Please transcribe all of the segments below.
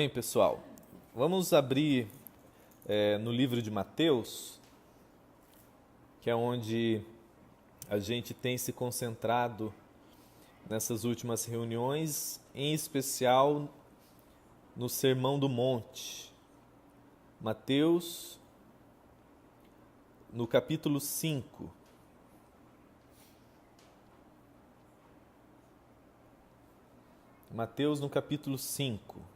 Amém, pessoal? Vamos abrir no livro de Mateus, que é onde a gente tem se concentrado nessas últimas reuniões, em especial no Sermão do Monte. Mateus, no capítulo 5. Mateus, no capítulo 5.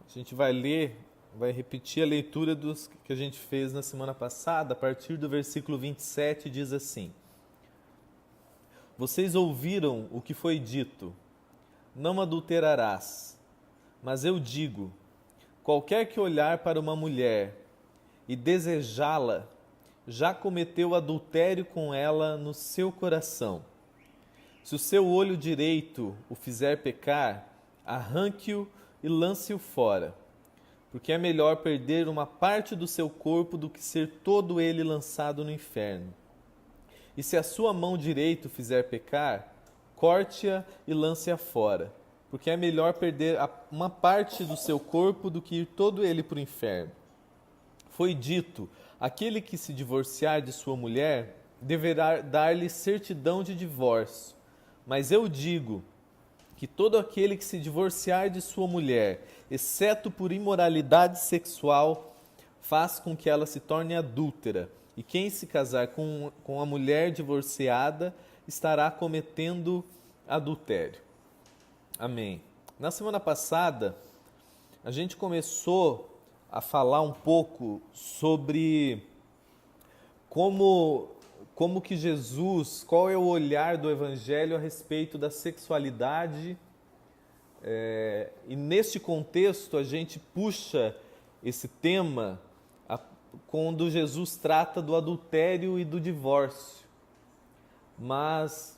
A gente vai ler, vai repetir a leitura que a gente fez na semana passada, a partir do versículo 27, diz assim: Vocês ouviram o que foi dito, não adulterarás. Mas eu digo, qualquer que olhar para uma mulher e desejá-la, já cometeu adultério com ela no seu coração. Se o seu olho direito o fizer pecar, arranque-o e lance-o fora, porque é melhor perder uma parte do seu corpo do que ser todo ele lançado no inferno. E se a sua mão direita o fizer pecar, corte-a e lance-a fora, porque é melhor perder uma parte do seu corpo do que ir todo ele para o inferno. Foi dito, aquele que se divorciar de sua mulher, deverá dar-lhe certidão de divórcio. Mas eu digo que todo aquele que se divorciar de sua mulher, exceto por imoralidade sexual, faz com que ela se torne adúltera. E quem se casar com a mulher divorciada estará cometendo adultério. Amém. Na semana passada, a gente começou a falar um pouco sobre como que Jesus, qual é o olhar do Evangelho a respeito da sexualidade. E neste contexto a gente puxa esse tema quando Jesus trata do adultério e do divórcio. Mas,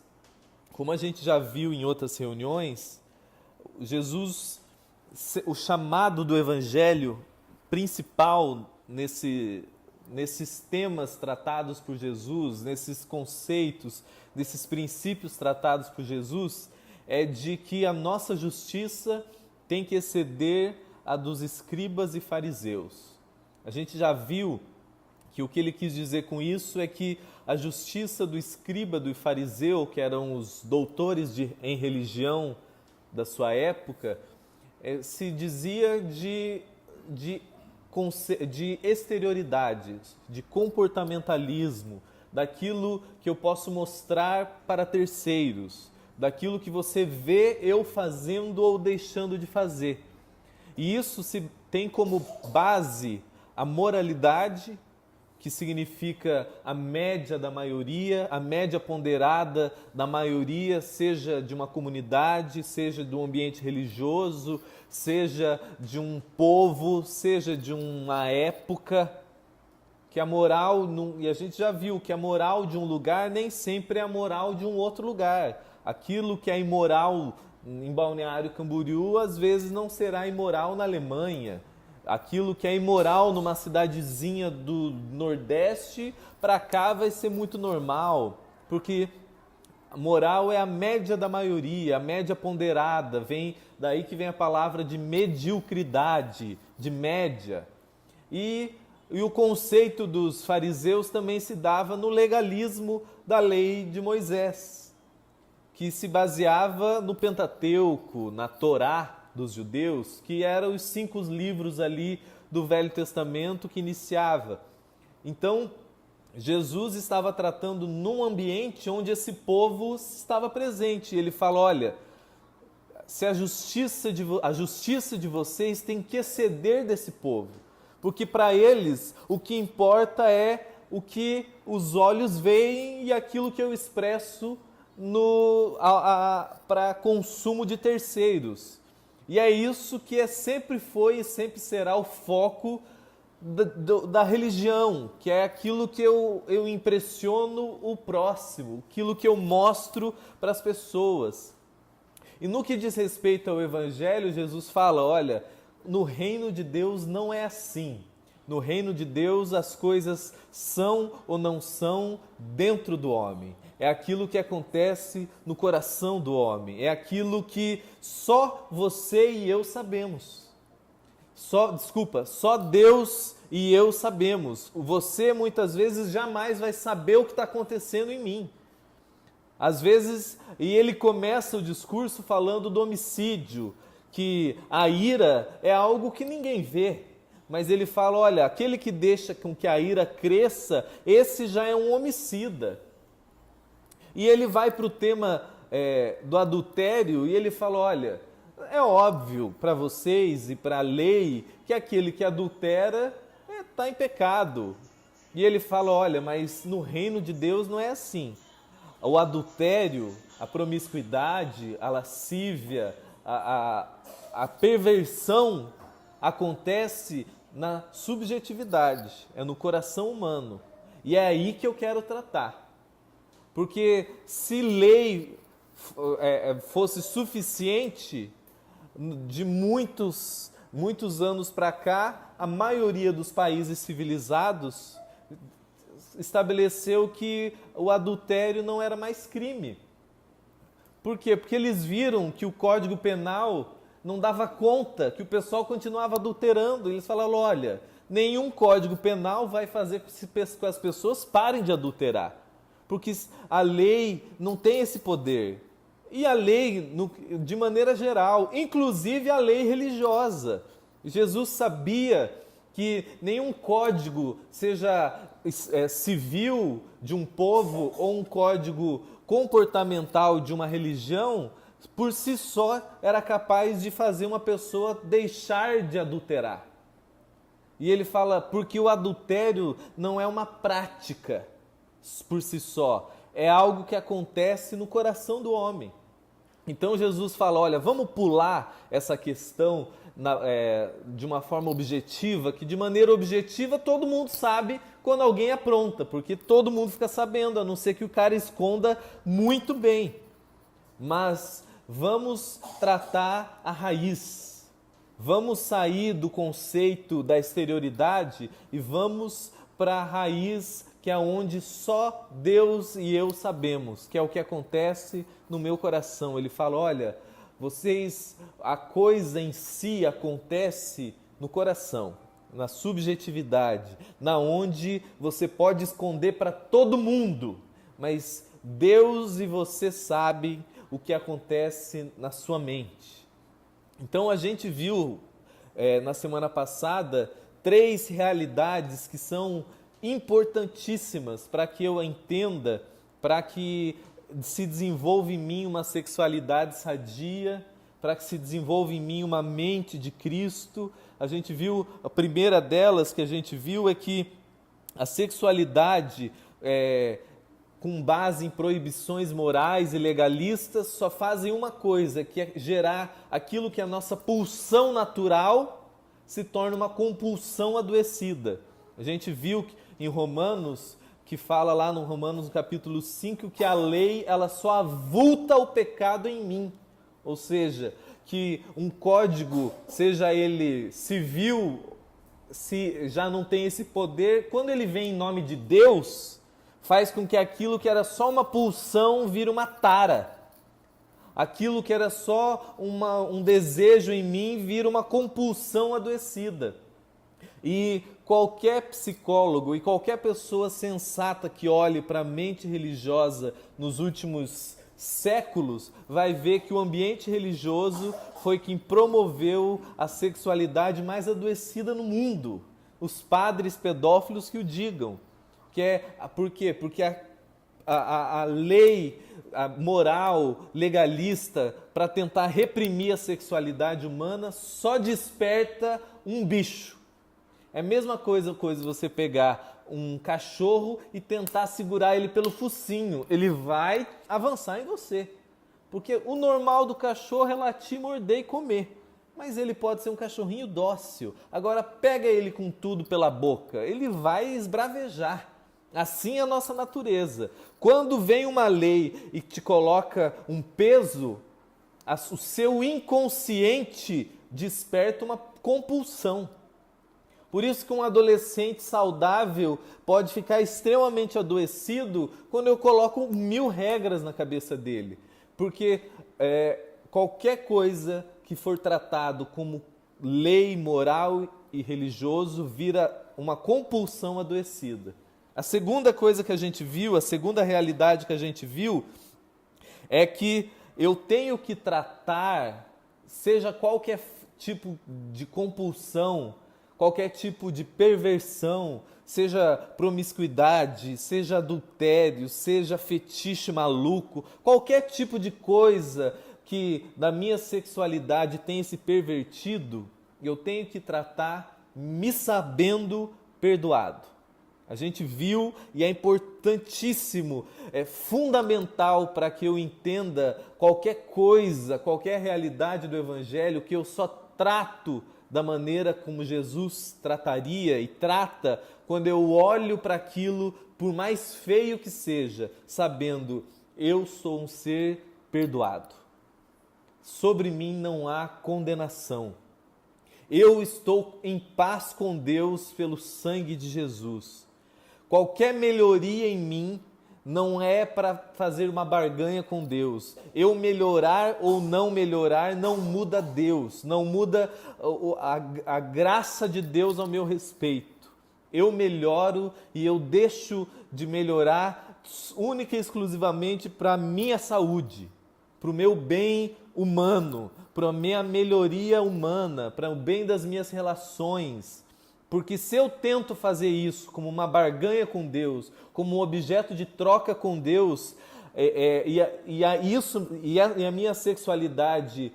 como a gente já viu em outras reuniões, Jesus, o chamado do Evangelho principal nesses temas tratados por Jesus, nesses conceitos, nesses princípios tratados por Jesus, é de que a nossa justiça tem que exceder a dos escribas e fariseus. A gente já viu que o que ele quis dizer com isso é que a justiça do escriba, do fariseu, que eram os doutores em religião da sua época, se dizia de exterioridade, de comportamentalismo, daquilo que eu posso mostrar para terceiros, daquilo que você vê eu fazendo ou deixando de fazer. E isso tem como base a moralidade, que significa a média da maioria, a média ponderada da maioria, seja de uma comunidade, seja de um ambiente religioso, seja de um povo, seja de uma época, que a moral, e a gente já viu que a moral de um lugar nem sempre é a moral de um outro lugar. Aquilo que é imoral em Balneário Camboriú, às vezes não será imoral na Alemanha. Aquilo que é imoral numa cidadezinha do Nordeste, para cá vai ser muito normal, porque a moral é a média da maioria, a média ponderada, daí que vem a palavra de mediocridade, de média. E o conceito dos fariseus também se dava no legalismo da lei de Moisés, que se baseava no Pentateuco, na Torá dos judeus, que eram os 5 livros ali do Velho Testamento que iniciava. Então, Jesus estava tratando num ambiente onde esse povo estava presente. Ele fala, olha, se a justiça de vocês tem que exceder desse povo, porque para eles o que importa é o que os olhos veem e aquilo que eu expresso para consumo de terceiros. E é isso que sempre foi e sempre será o foco da religião, que é aquilo que eu impressiono o próximo, aquilo que eu mostro para as pessoas. E no que diz respeito ao Evangelho, Jesus fala, olha, no reino de Deus não é assim. No reino de Deus, as coisas são ou não são dentro do homem. É aquilo que acontece no coração do homem. É aquilo que só você e eu sabemos. Só Deus e eu sabemos. Você muitas vezes jamais vai saber o que está acontecendo em mim. Às vezes, e ele começa o discurso falando do homicídio, que a ira é algo que ninguém vê. Mas ele fala, olha, aquele que deixa com que a ira cresça, esse já é um homicida. E ele vai para o tema do adultério e ele fala, olha, é óbvio para vocês e para a lei que aquele que adultera está em pecado. E ele fala, olha, mas no reino de Deus não é assim. O adultério, a promiscuidade, a lascívia, a perversão acontece na subjetividade, é no coração humano. E é aí que eu quero tratar. Porque se lei fosse suficiente, de muitos anos para cá, a maioria dos países civilizados estabeleceu que o adultério não era mais crime. Por quê? Porque eles viram que o Código Penal não dava conta, que o pessoal continuava adulterando. Eles falaram, olha, nenhum Código Penal vai fazer com que as pessoas parem de adulterar. Porque a lei não tem esse poder. E a lei, de maneira geral, inclusive a lei religiosa. Jesus sabia que nenhum código, seja civil de um povo ou um código comportamental de uma religião, por si só era capaz de fazer uma pessoa deixar de adulterar. E ele fala, porque o adultério não é uma prática por si só, é algo que acontece no coração do homem. Então Jesus fala, olha, vamos pular essa questão de uma forma objetiva, que de maneira objetiva todo mundo sabe quando alguém apronta, porque todo mundo fica sabendo, a não ser que o cara esconda muito bem. Mas vamos tratar a raiz, vamos sair do conceito da exterioridade e vamos para a raiz, que é onde só Deus e eu sabemos, que é o que acontece no meu coração. Ele fala, olha, a coisa em si acontece no coração, na subjetividade, na onde você pode esconder para todo mundo, mas Deus e você sabem o que acontece na sua mente. Então a gente viu na semana passada 3 realidades que são importantíssimas para que eu entenda, para que se desenvolva em mim uma sexualidade sadia, para que se desenvolva em mim uma mente de Cristo. A gente viu, a primeira delas que a gente viu é que a sexualidade com base em proibições morais e legalistas só fazem uma coisa, que é gerar aquilo que a nossa pulsão natural se torna uma compulsão adoecida. A gente viu em Romanos, que fala lá no Romanos no capítulo 5, que a lei ela só avulta o pecado em mim. Ou seja, que um código, seja ele civil, se já não tem esse poder, quando ele vem em nome de Deus, faz com que aquilo que era só uma pulsão vire uma tara. Aquilo que era só um desejo em mim vira uma compulsão adoecida. E qualquer psicólogo e qualquer pessoa sensata que olhe para a mente religiosa nos últimos séculos vai ver que o ambiente religioso foi quem promoveu a sexualidade mais adoecida no mundo. Os padres pedófilos que o digam. Por quê? Porque a lei moral, legalista, para tentar reprimir a sexualidade humana, só desperta um bicho. É a mesma coisa você pegar um cachorro e tentar segurar ele pelo focinho. Ele vai avançar em você. Porque o normal do cachorro é latir, morder e comer. Mas ele pode ser um cachorrinho dócil. Agora pega ele com tudo pela boca, ele vai esbravejar. Assim é a nossa natureza. Quando vem uma lei e te coloca um peso, o seu inconsciente desperta uma compulsão. Por isso que um adolescente saudável pode ficar extremamente adoecido quando eu coloco 1000 regras na cabeça dele. Porque qualquer coisa que for tratado como lei, moral e religioso vira uma compulsão adoecida. A segunda coisa que a gente viu, a segunda realidade que a gente viu, é que eu tenho que tratar, seja qualquer tipo de compulsão, qualquer tipo de perversão, seja promiscuidade, seja adultério, seja fetiche maluco, qualquer tipo de coisa que da minha sexualidade tenha se pervertido, eu tenho que tratar me sabendo perdoado. A gente viu e é importantíssimo, é fundamental para que eu entenda qualquer coisa, qualquer realidade do Evangelho, que eu só trato da maneira como Jesus trataria e trata quando eu olho para aquilo, por mais feio que seja, sabendo eu sou um ser perdoado. Sobre mim não há condenação. Eu estou em paz com Deus pelo sangue de Jesus. Qualquer melhoria em mim não é para fazer uma barganha com Deus. Eu melhorar ou não melhorar não muda Deus, não muda a graça de Deus ao meu respeito. Eu melhoro e eu deixo de melhorar única e exclusivamente para a minha saúde, para o meu bem humano, para a minha melhoria humana, para o bem das minhas relações. Porque se eu tento fazer isso como uma barganha com Deus, como um objeto de troca com Deus, e a minha sexualidade,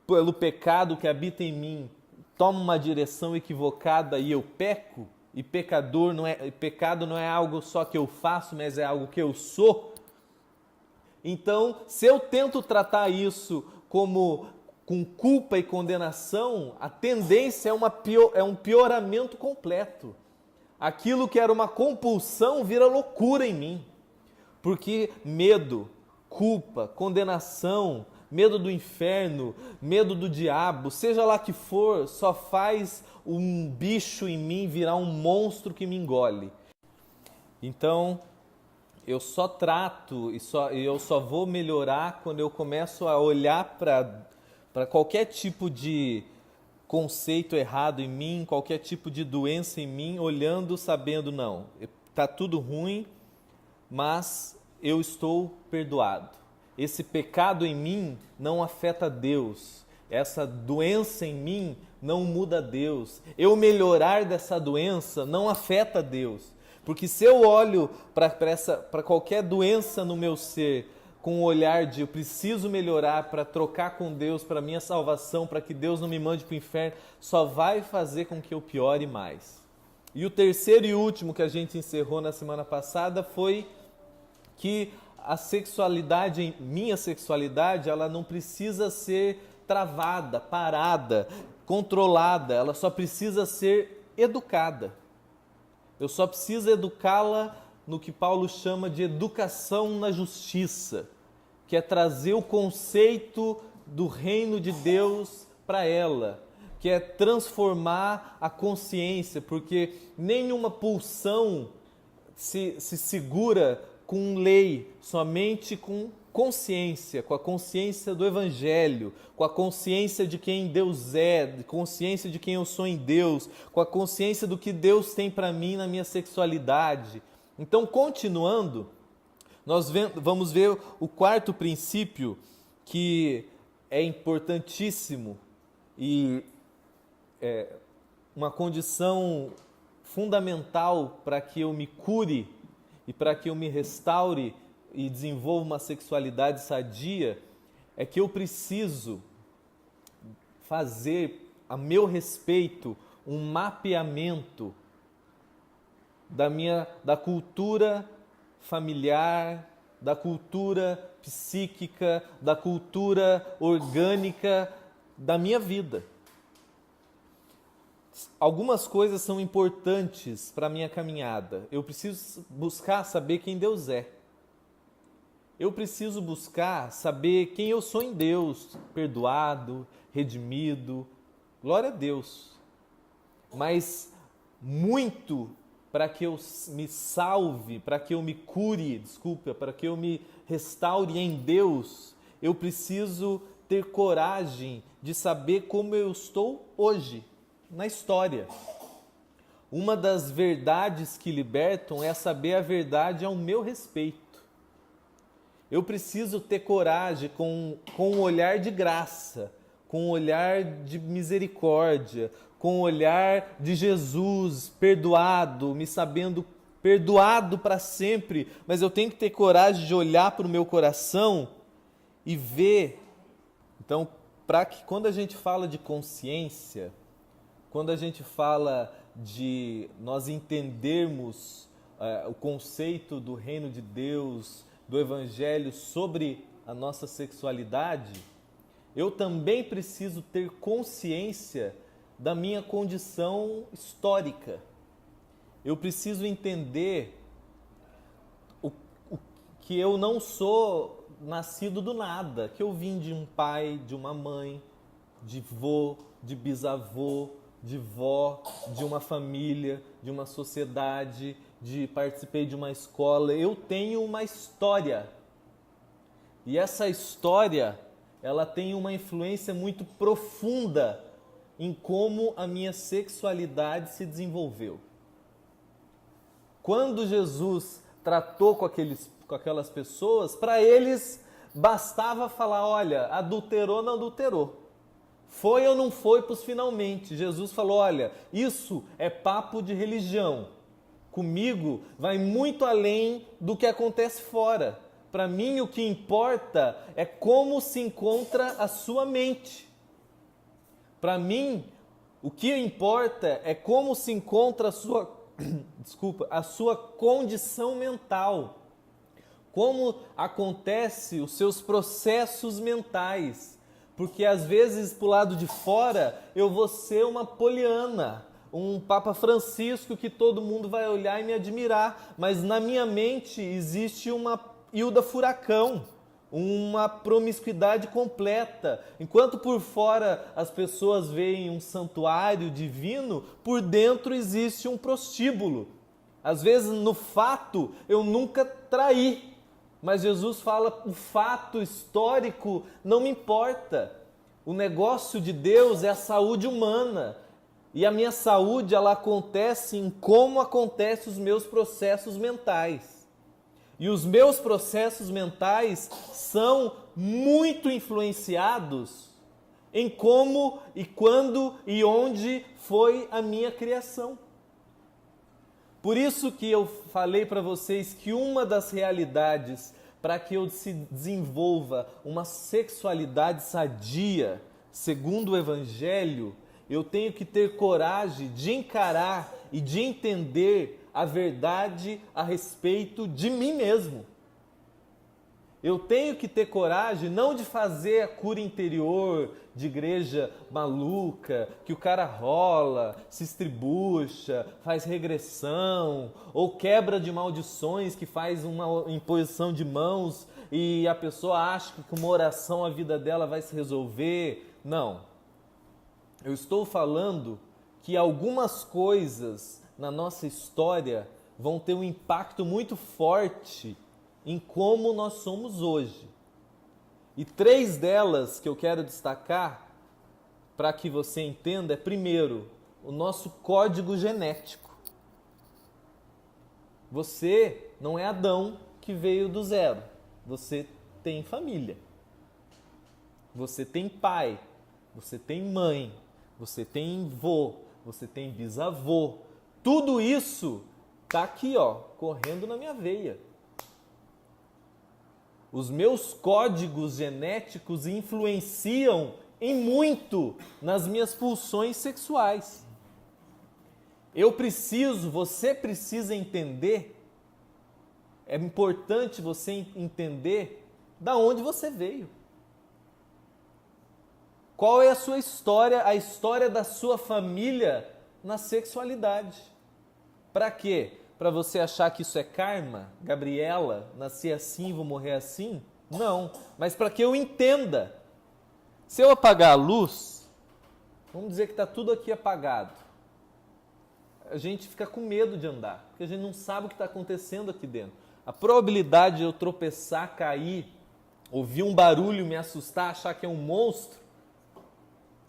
pelo pecado que habita em mim, toma uma direção equivocada e eu peco, e pecado não é algo só que eu faço, mas é algo que eu sou. Então, se eu tento tratar isso como com culpa e condenação, a tendência é um pioramento completo. Aquilo que era uma compulsão vira loucura em mim. Porque medo, culpa, condenação, medo do inferno, medo do diabo, seja lá que for, só faz um bicho em mim virar um monstro que me engole. Então, eu só trato e eu só vou melhorar quando eu começo a olhar para qualquer tipo de conceito errado em mim, qualquer tipo de doença em mim, olhando, sabendo, não, está tudo ruim, mas eu estou perdoado. Esse pecado em mim não afeta Deus. Essa doença em mim não muda Deus. Eu melhorar dessa doença não afeta Deus. Porque se eu olho para qualquer doença no meu ser com o olhar de eu preciso melhorar para trocar com Deus, para minha salvação, para que Deus não me mande para o inferno, só vai fazer com que eu piore mais. E o terceiro e último que a gente encerrou na semana passada foi que a sexualidade, minha sexualidade, ela não precisa ser travada, parada, controlada, ela só precisa ser educada. Eu só preciso educá-la no que Paulo chama de educação na justiça, que é trazer o conceito do reino de Deus para ela, que é transformar a consciência, porque nenhuma pulsão se segura com lei, somente com consciência, com a consciência do Evangelho, com a consciência de quem Deus é, consciência de quem eu sou em Deus, com a consciência do que Deus tem para mim na minha sexualidade. Então, continuando, nós vamos ver o quarto princípio, que é importantíssimo e é uma condição fundamental para que eu me cure e para que eu me restaure e desenvolva uma sexualidade sadia, é que eu preciso fazer, a meu respeito, um mapeamento da cultura familiar, da cultura psíquica, da cultura orgânica da minha vida. Algumas coisas são importantes para a minha caminhada. Eu preciso buscar saber quem Deus é. Eu preciso buscar saber quem eu sou em Deus, perdoado, redimido. Glória a Deus. mas muito para que eu me salve, para que eu me cure, para que eu me restaure em Deus, eu preciso ter coragem de saber como eu estou hoje, na história. Uma das verdades que libertam é saber a verdade ao meu respeito. Eu preciso ter coragem com um olhar de graça, com um olhar de misericórdia, com o olhar de Jesus, perdoado, me sabendo perdoado para sempre, mas eu tenho que ter coragem de olhar para o meu coração e ver. Então, para que quando a gente fala de consciência, quando a gente fala de nós entendermos o conceito do reino de Deus, do Evangelho sobre a nossa sexualidade, eu também preciso ter consciência da minha condição histórica. Eu preciso entender que eu não sou nascido do nada, que eu vim de um pai, de uma mãe, de vô, de bisavô, de vó, de uma família, de uma sociedade, participei de uma escola. Eu tenho uma história. E essa história, ela tem uma influência muito profunda em como a minha sexualidade se desenvolveu. Quando Jesus tratou com aquelas pessoas, para eles bastava falar, olha, adulterou ou não adulterou. Foi ou não foi para os finalmente. Jesus falou, olha, isso é papo de religião. Comigo vai muito além do que acontece fora. Para mim o que importa é como se encontra a sua mente. Para mim o que importa é como se encontra a sua condição mental. Como acontece os seus processos mentais. Porque às vezes, pro lado de fora, eu vou ser uma Poliana, um Papa Francisco que todo mundo vai olhar e me admirar. Mas na minha mente existe uma Hilda Furacão, uma promiscuidade completa. Enquanto por fora as pessoas veem um santuário divino, por dentro existe um prostíbulo. Às vezes, no fato, eu nunca traí. Mas Jesus fala, o fato histórico não me importa. O negócio de Deus é a saúde humana. E a minha saúde, ela acontece em como acontecem os meus processos mentais. E os meus processos mentais são muito influenciados em como e quando e onde foi a minha criação. Por isso que eu falei para vocês que uma das realidades para que eu se desenvolva uma sexualidade sadia, segundo o Evangelho, eu tenho que ter coragem de encarar e de entender a verdade a respeito de mim mesmo. Eu tenho que ter coragem não de fazer a cura interior de igreja maluca, que o cara rola, se estribucha, faz regressão, ou quebra de maldições, que faz uma imposição de mãos e a pessoa acha que com uma oração a vida dela vai se resolver. Não. Eu estou falando que algumas coisas na nossa história vão ter um impacto muito forte em como nós somos hoje. E 3 delas que eu quero destacar para que você entenda é, primeiro, o nosso código genético. Você não é Adão que veio do zero. Você tem família. Você tem pai. Você tem mãe. Você tem vô. Você tem bisavô. Tudo isso está aqui, ó, correndo na minha veia. Os meus códigos genéticos influenciam em muito nas minhas pulsões sexuais. Você precisa entender, é importante você entender da onde você veio. Qual é a sua história, a história da sua família na sexualidade. Para quê? Para você achar que isso é karma? Gabriela, nasci assim, vou morrer assim? Não, mas para que eu entenda. Se eu apagar a luz, vamos dizer que está tudo aqui apagado. a gente fica com medo de andar, porque a gente não sabe o que está acontecendo aqui dentro. A probabilidade de eu tropeçar, cair, ouvir um barulho, me assustar, achar que é um monstro,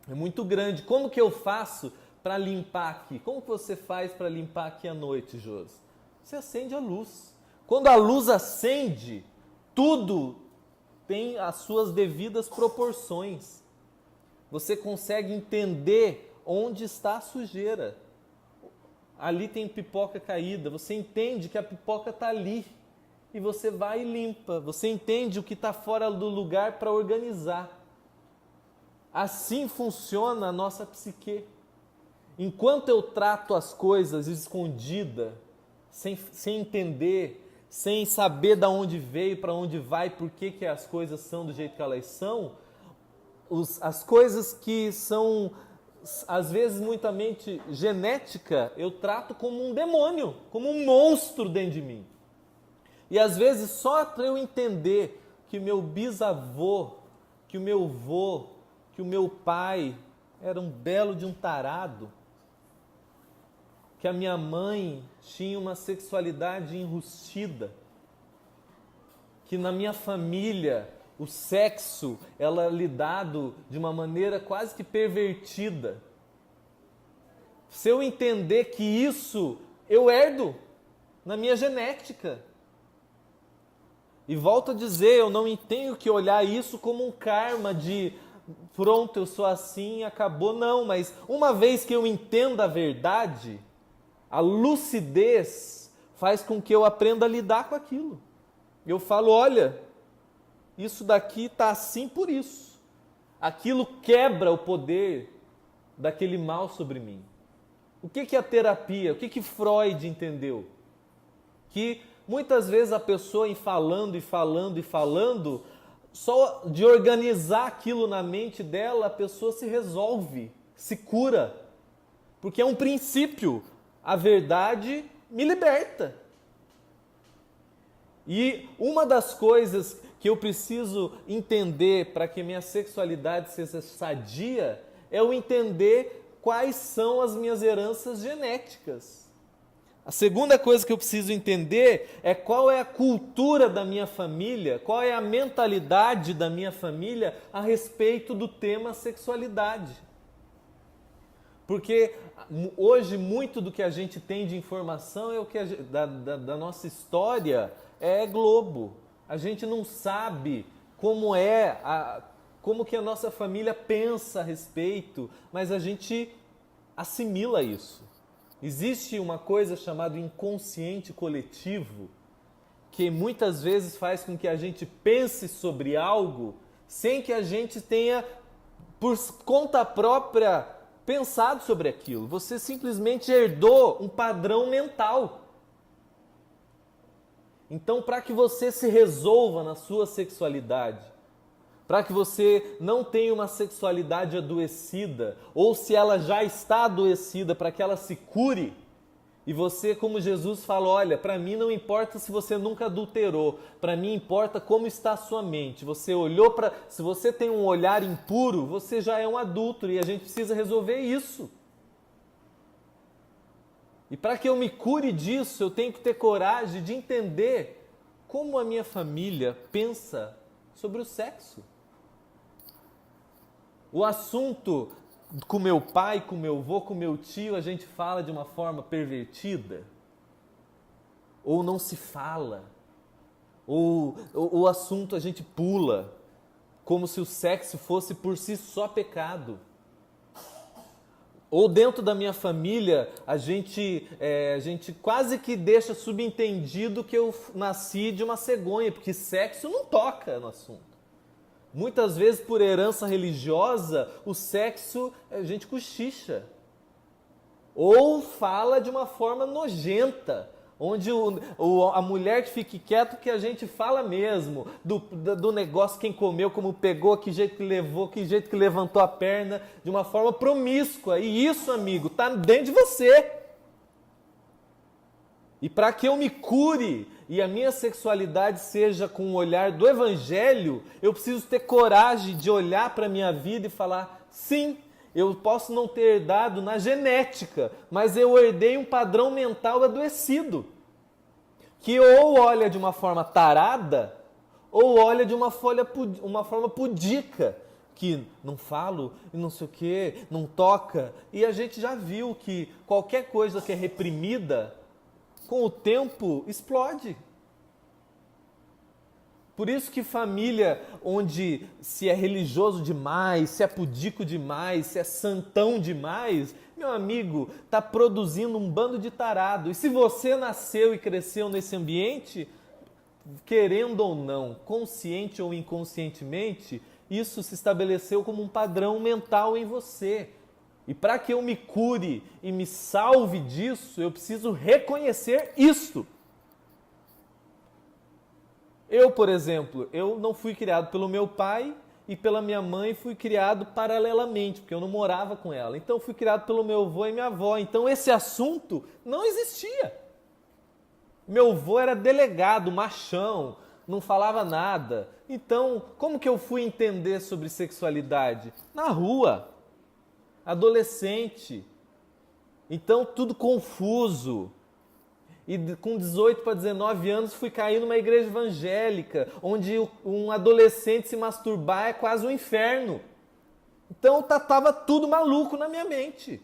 é muito grande. Como que eu faço para limpar aqui? Como que você faz para limpar aqui à noite, Josi? Você acende a luz. Quando a luz acende, tudo tem as suas devidas proporções. Você consegue entender onde está a sujeira. Ali tem pipoca caída, você entende que a pipoca está ali e você vai e limpa. Você entende o que está fora do lugar para organizar. Assim funciona a nossa psique. Enquanto eu trato as coisas escondida, sem entender, sem saber de onde veio, para onde vai, por que as coisas são do jeito que elas são, as coisas que são, às vezes, muitamente genética, eu trato como um demônio, como um monstro dentro de mim. E às vezes, só para eu entender que o meu bisavô, que o meu avô, que o meu pai era um belo de um tarado, que a minha mãe tinha uma sexualidade enrustida, que na minha família o sexo era lidado de uma maneira quase que pervertida. Se eu entender que isso eu herdo na minha genética. E volto a dizer, eu não tenho que olhar isso como um karma de pronto, eu sou assim, acabou. Não, mas uma vez que eu entendo a verdade, a lucidez faz com que eu aprenda a lidar com aquilo. Eu falo, olha, isso daqui está assim por isso. Aquilo quebra o poder daquele mal sobre mim. O que é a terapia? O que Freud entendeu? Que muitas vezes a pessoa, em falando, só de organizar aquilo na mente dela, a pessoa se resolve, se cura. Porque é um princípio. A verdade me liberta. E uma das coisas que eu preciso entender para que minha sexualidade seja sadia é eu entender quais são as minhas heranças genéticas. A segunda coisa que eu preciso entender é qual é a cultura da minha família, qual é a mentalidade da minha família a respeito do tema sexualidade. Porque hoje muito do que a gente tem de informação é o que da nossa história é Globo. A gente não sabe como que a nossa família pensa a respeito, mas a gente assimila isso. Existe uma coisa chamada inconsciente coletivo, que muitas vezes faz com que a gente pense sobre algo sem que a gente tenha, por conta própria, pensado sobre aquilo. Você simplesmente herdou um padrão mental. Então, para que você se resolva na sua sexualidade, para que você não tenha uma sexualidade adoecida, ou se ela já está adoecida, para que ela se cure, e você, como Jesus fala, olha, para mim não importa se você nunca adulterou, para mim importa como está a sua mente. Você olhou para... Se você tem um olhar impuro, você já é um adúltero e a gente precisa resolver isso. E para que eu me cure disso, eu tenho que ter coragem de entender como a minha família pensa sobre o sexo. O assunto com meu pai, com meu avô, com meu tio, a gente fala de uma forma pervertida? Ou não se fala? Ou o assunto a gente pula, como se o sexo fosse por si só pecado? Ou dentro da minha família, a gente quase que deixa subentendido que eu nasci de uma cegonha, porque sexo não toca no assunto. Muitas vezes, por herança religiosa, o sexo a gente cochicha. Ou fala de uma forma nojenta, onde a mulher que fique quieta, que a gente fala mesmo, do negócio, quem comeu, como pegou, que jeito que levou, que jeito que levantou a perna, de uma forma promíscua. E isso, amigo, está dentro de você. E para que eu me cure e a minha sexualidade seja com o olhar do Evangelho, eu preciso ter coragem de olhar para a minha vida e falar, sim, Eu posso não ter herdado na genética, mas eu herdei um padrão mental adoecido, que ou olha de uma forma tarada, ou olha de uma forma pudica, que não falo e não sei o que, não toca. E a gente já viu que qualquer coisa que é reprimida, com o tempo, explode. Por isso que família onde se é religioso demais, se é pudico demais, se é santão demais, meu amigo, está produzindo um bando de tarado. E se você nasceu e cresceu nesse ambiente, querendo ou não, consciente ou inconscientemente, isso se estabeleceu como um padrão mental em você. E para que eu me cure e me salve disso, eu preciso reconhecer isto. Eu, por exemplo, eu não fui criado pelo meu pai e pela minha mãe, fui criado paralelamente, porque eu não morava com ela. Então, fui criado pelo meu avô e minha avó. Então, esse assunto não existia. Meu avô era delegado, machão, não falava nada. Então, como que eu fui entender sobre sexualidade? Na rua, adolescente. Então, tudo confuso. E com 18 para 19 anos fui cair numa igreja evangélica, onde um adolescente se masturbar é quase um inferno. Então estava tudo maluco na minha mente.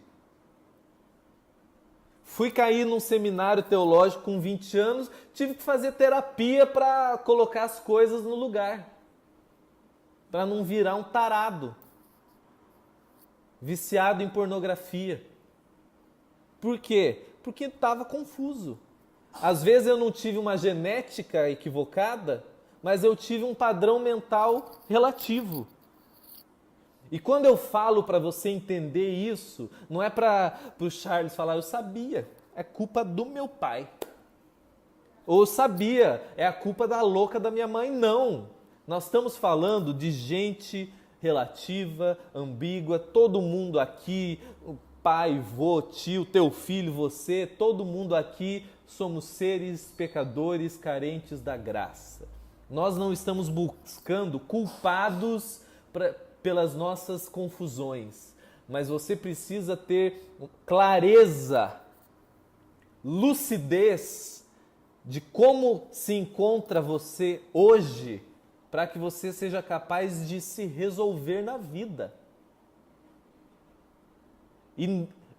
Fui cair num seminário teológico com 20 anos, tive que fazer terapia para colocar as coisas no lugar. Para não virar um tarado, viciado em pornografia. Por quê? Porque estava confuso. Às vezes eu não tive uma genética equivocada, mas eu tive um padrão mental relativo. E quando eu falo para você entender isso, não é para o Charles falar, eu sabia, é culpa do meu pai. Ou eu sabia, é a culpa da louca da minha mãe. Não. Nós estamos falando de gente relativa, ambígua, todo mundo aqui, pai, vô, tio, teu filho, você, todo mundo aqui somos seres pecadores carentes da graça. Nós não estamos buscando culpados pelas nossas confusões, mas você precisa ter clareza, lucidez de como se encontra você hoje, para que você seja capaz de se resolver na vida.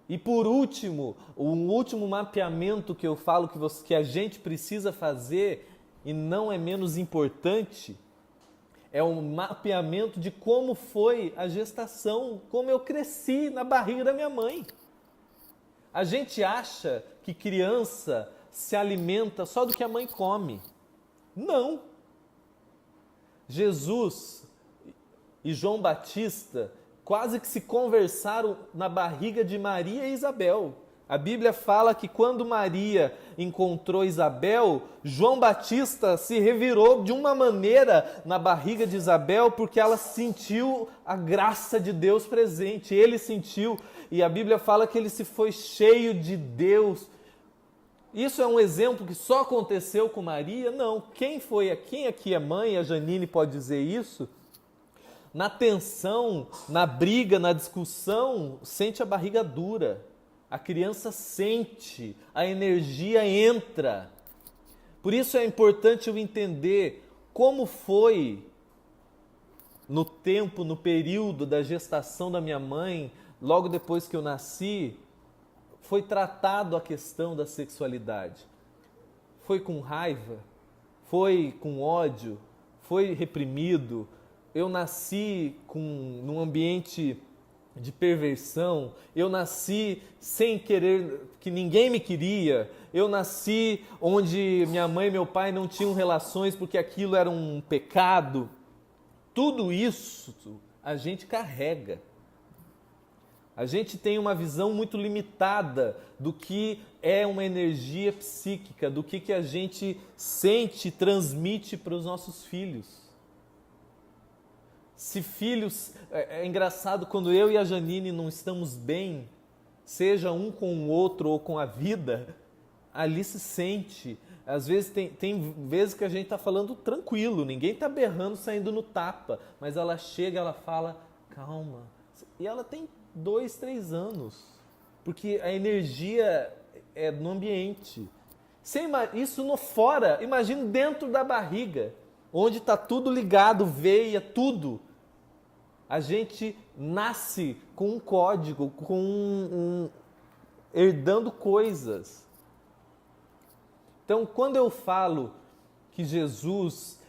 E por último, um último mapeamento que eu falo que a gente precisa fazer, e não é menos importante, é um mapeamento de como foi a gestação, como eu cresci na barriga da minha mãe. A gente acha que criança se alimenta só do que a mãe come. Não. Jesus e João Batista quase que se conversaram na barriga de Maria e Isabel. A Bíblia fala que quando Maria encontrou Isabel, João Batista se revirou de uma maneira na barriga de Isabel, porque ela sentiu a graça de Deus presente. Ele sentiu, e a Bíblia fala que ele se foi cheio de Deus. Isso é um exemplo que só aconteceu com Maria? Não. Quem aqui é mãe, a Janine pode dizer isso? Na tensão, na briga, na discussão, sente a barriga dura. A criança sente, a energia entra. Por isso é importante eu entender como foi no tempo, no período da gestação da minha mãe, logo depois que eu nasci, foi tratado a questão da sexualidade. Foi com raiva? Foi com ódio? Foi reprimido? Eu nasci num ambiente de perversão, eu nasci sem querer, que ninguém me queria, eu nasci onde minha mãe e meu pai não tinham relações porque aquilo era um pecado. Tudo isso a gente carrega. A gente tem uma visão muito limitada do que é uma energia psíquica, do que a gente sente e transmite para os nossos filhos. Se filhos, é engraçado quando eu e a Janine não estamos bem, seja um com o outro ou com a vida, ali se sente. Às vezes tem vezes que a gente está falando tranquilo, ninguém está berrando, saindo no tapa, mas ela chega, ela fala, calma. E ela tem 2, 3 anos. Porque a energia é no ambiente. Isso no fora, imagina dentro da barriga, onde está tudo ligado, veia, tudo. A gente nasce com um código, herdando coisas. Então, quando eu falo que Jesus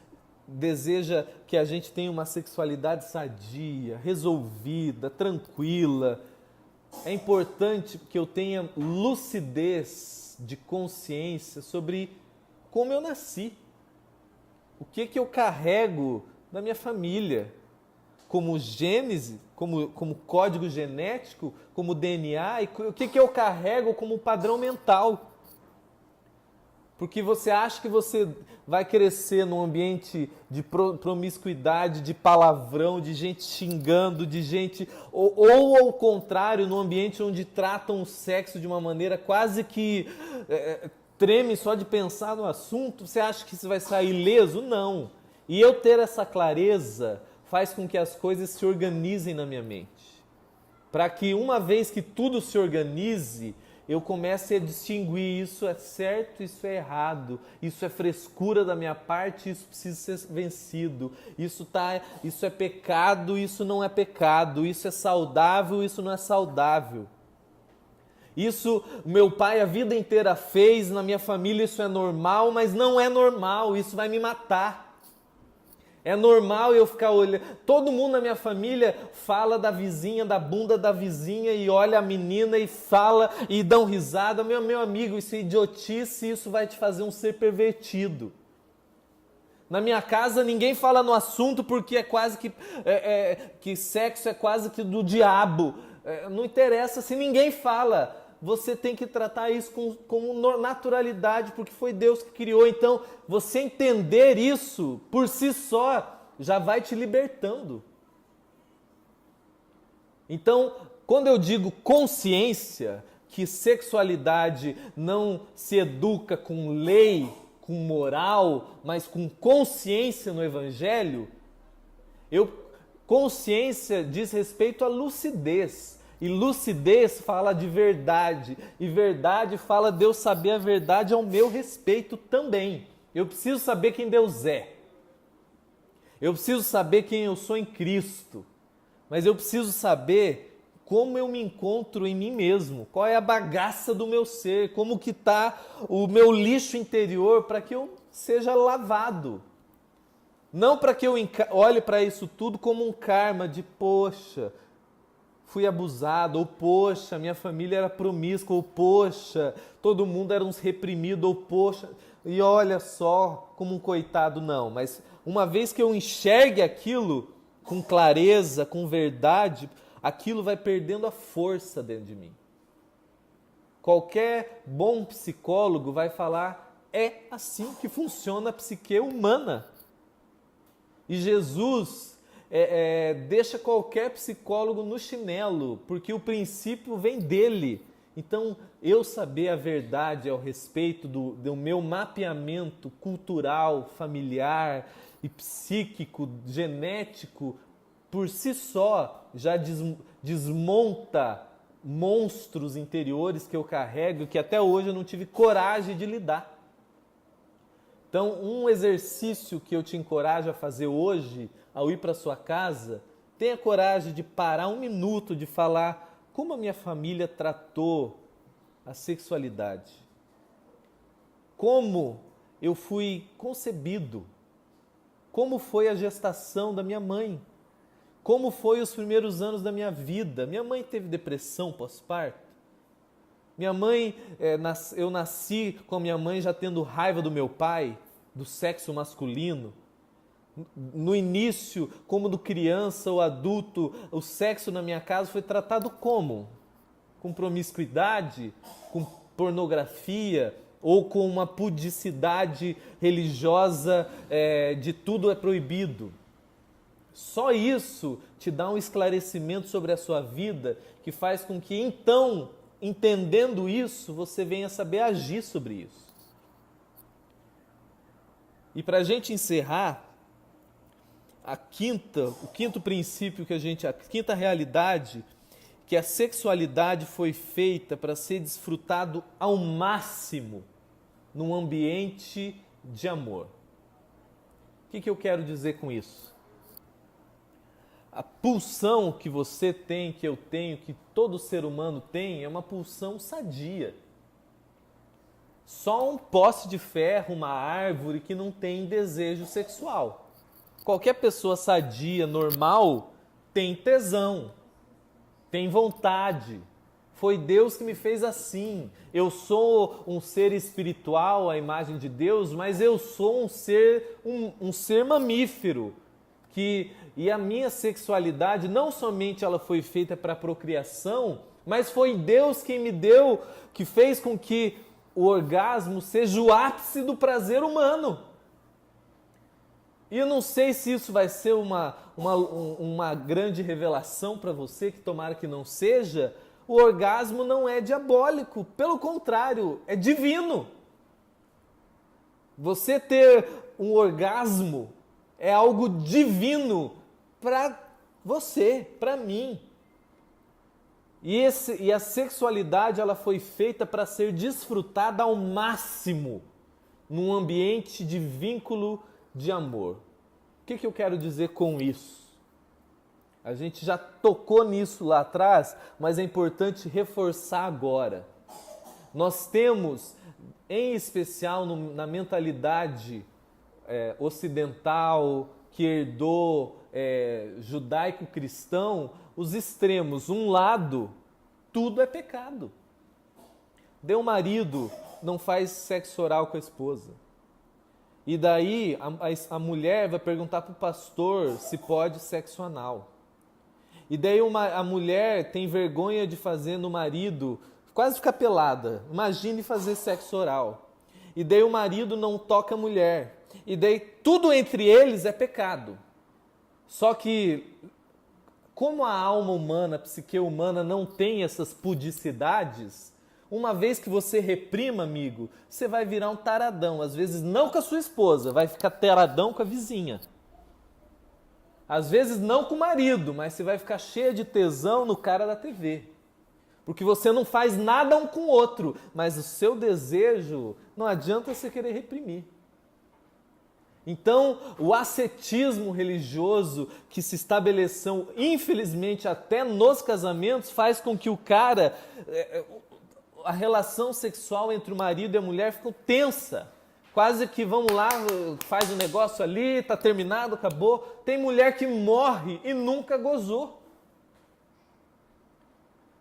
deseja que a gente tenha uma sexualidade sadia, resolvida, tranquila, é importante que eu tenha lucidez de consciência sobre como eu nasci, o que eu carrego da minha família, como gênese, como código genético, como DNA, e o que eu carrego como padrão mental. Porque você acha que você vai crescer num ambiente de promiscuidade, de palavrão, de gente xingando, de gente... Ou ao contrário, num ambiente onde tratam o sexo de uma maneira quase que treme só de pensar no assunto, você acha que você vai sair ileso? Não. E eu ter essa clareza faz com que as coisas se organizem na minha mente. Para que uma vez que tudo se organize, eu comece a distinguir isso é certo, isso é errado, isso é frescura da minha parte, isso precisa ser vencido, isso é pecado, isso não é pecado, isso é saudável, isso não é saudável. Isso meu pai a vida inteira fez, na minha família isso é normal, mas não é normal, isso vai me matar. É normal eu ficar olhando. Todo mundo na minha família fala da vizinha, da bunda da vizinha, e olha a menina e fala e dão risada. Meu amigo, isso é idiotice, isso vai te fazer um ser pervertido. Na minha casa ninguém fala no assunto porque é quase que sexo é quase que do diabo. Não interessa se ninguém fala. Você tem que tratar isso com naturalidade, porque foi Deus que criou. Então, você entender isso por si só já vai te libertando. Então, quando eu digo consciência, que sexualidade não se educa com lei, com moral, mas com consciência no Evangelho, consciência diz respeito à lucidez. E lucidez fala de verdade. E verdade fala de eu saber a verdade ao meu respeito também. Eu preciso saber quem Deus é. Eu preciso saber quem eu sou em Cristo. Mas eu preciso saber como eu me encontro em mim mesmo. Qual é a bagaça do meu ser. Como que está o meu lixo interior para que eu seja lavado. Não para que eu olhe para isso tudo como um karma de poxa, fui abusado, ou poxa, minha família era promíscua, ou poxa, todo mundo era uns reprimido, ou poxa, e olha só como um coitado, não. Mas uma vez que eu enxergue aquilo com clareza, com verdade, aquilo vai perdendo a força dentro de mim. Qualquer bom psicólogo vai falar, é assim que funciona a psique humana. E Jesus deixa qualquer psicólogo no chinelo, porque o princípio vem dele. Então, eu saber a verdade ao respeito do meu mapeamento cultural, familiar e psíquico, genético, por si só, já desmonta monstros interiores que eu carrego, que até hoje eu não tive coragem de lidar. Então, um exercício que eu te encorajo a fazer hoje, ao ir para sua casa, tenha coragem de parar um minuto, de falar como a minha família tratou a sexualidade. Como eu fui concebido. Como foi a gestação da minha mãe. Como foi os primeiros anos da minha vida. Minha mãe teve depressão pós-parto. Minha mãe, eu nasci com a minha mãe já tendo raiva do meu pai, do sexo masculino. No início, como do criança ou adulto, o sexo na minha casa foi tratado como? Com promiscuidade, com pornografia ou com uma pudicidade religiosa de tudo é proibido. Só isso te dá um esclarecimento sobre a sua vida que faz com que então, entendendo isso, você venha saber agir sobre isso. E para a gente encerrar, o quinto princípio a quinta realidade que a sexualidade foi feita para ser desfrutado ao máximo num ambiente de amor. O que eu quero dizer com isso? A pulsão que você tem, que eu tenho, que todo ser humano tem, é uma pulsão sadia. Só um poste de ferro, uma árvore que não tem desejo sexual. Qualquer pessoa sadia, normal, tem tesão, tem vontade. Foi Deus que me fez assim. Eu sou um ser espiritual, à imagem de Deus, mas eu sou um ser mamífero. E a minha sexualidade, não somente ela foi feita para procriação, mas foi Deus quem me deu, que fez com que o orgasmo seja o ápice do prazer humano. E eu não sei se isso vai ser uma grande revelação para você, que tomara que não seja. O orgasmo não é diabólico, pelo contrário, é divino. Você ter um orgasmo é algo divino para você, para mim. E a sexualidade ela foi feita para ser desfrutada ao máximo num ambiente de vínculo de amor. O que eu quero dizer com isso? A gente já tocou nisso lá atrás, mas é importante reforçar agora. Nós temos, em especial na mentalidade ocidental, que herdou judaico-cristão, os extremos. Um lado, tudo é pecado. O marido não faz sexo oral com a esposa. E daí a mulher vai perguntar para o pastor se pode sexo anal. E daí a mulher tem vergonha de fazer no marido, quase ficar pelada. Imagine fazer sexo oral. E daí o marido não toca a mulher. E daí tudo entre eles é pecado. Só que, como a alma humana, a psique humana não tem essas pudicidades, uma vez que você reprima, amigo, você vai virar um taradão. Às vezes não com a sua esposa, vai ficar taradão com a vizinha. Às vezes não com o marido, mas você vai ficar cheia de tesão no cara da TV. Porque você não faz nada um com o outro, mas o seu desejo não adianta você querer reprimir. Então, o ascetismo religioso que se estabeleceu, infelizmente, até nos casamentos, faz com que o cara, a relação sexual entre o marido e a mulher ficou tensa. Quase que vamos lá, faz um negócio ali, está terminado, acabou. Tem mulher que morre e nunca gozou.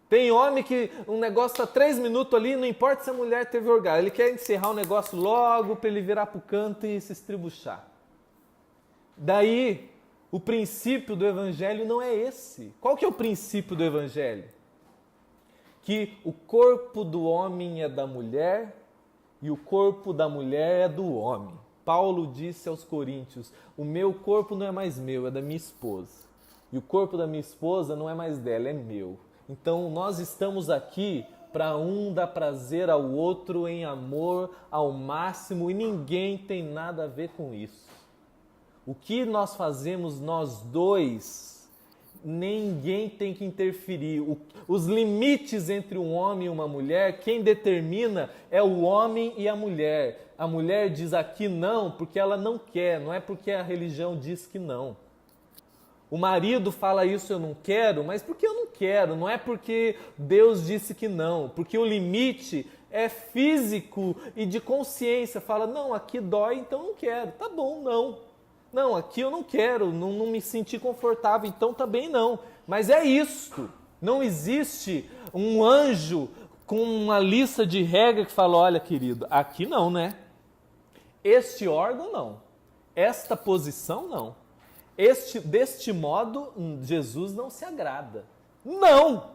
Tem homem que um negócio está 3 minutos ali, não importa se a mulher teve orgasmo. Ele quer encerrar o negócio logo para ele virar para o canto e se estribuchar. Daí, o princípio do Evangelho não é esse. Qual que é o princípio do Evangelho? Que o corpo do homem é da mulher e o corpo da mulher é do homem. Paulo disse aos Coríntios, o meu corpo não é mais meu, é da minha esposa. E o corpo da minha esposa não é mais dela, é meu. Então nós estamos aqui para um dar prazer ao outro em amor ao máximo e ninguém tem nada a ver com isso. O que nós fazemos nós dois, ninguém tem que interferir. Os limites entre um homem e uma mulher, quem determina é o homem e a mulher. A mulher diz aqui não porque ela não quer, não é porque a religião diz que não. O marido fala isso eu não quero, mas porque eu não quero, não é porque Deus disse que não, porque o limite é físico e de consciência. Fala, não, aqui dói, então não quero. Tá bom, não. Não, aqui eu não quero, não me senti confortável, então também não. Mas é isso. Não existe um anjo com uma lista de regras que fala, olha querido, aqui não, né? Este órgão não. Esta posição não. Deste modo, Jesus não se agrada. Não!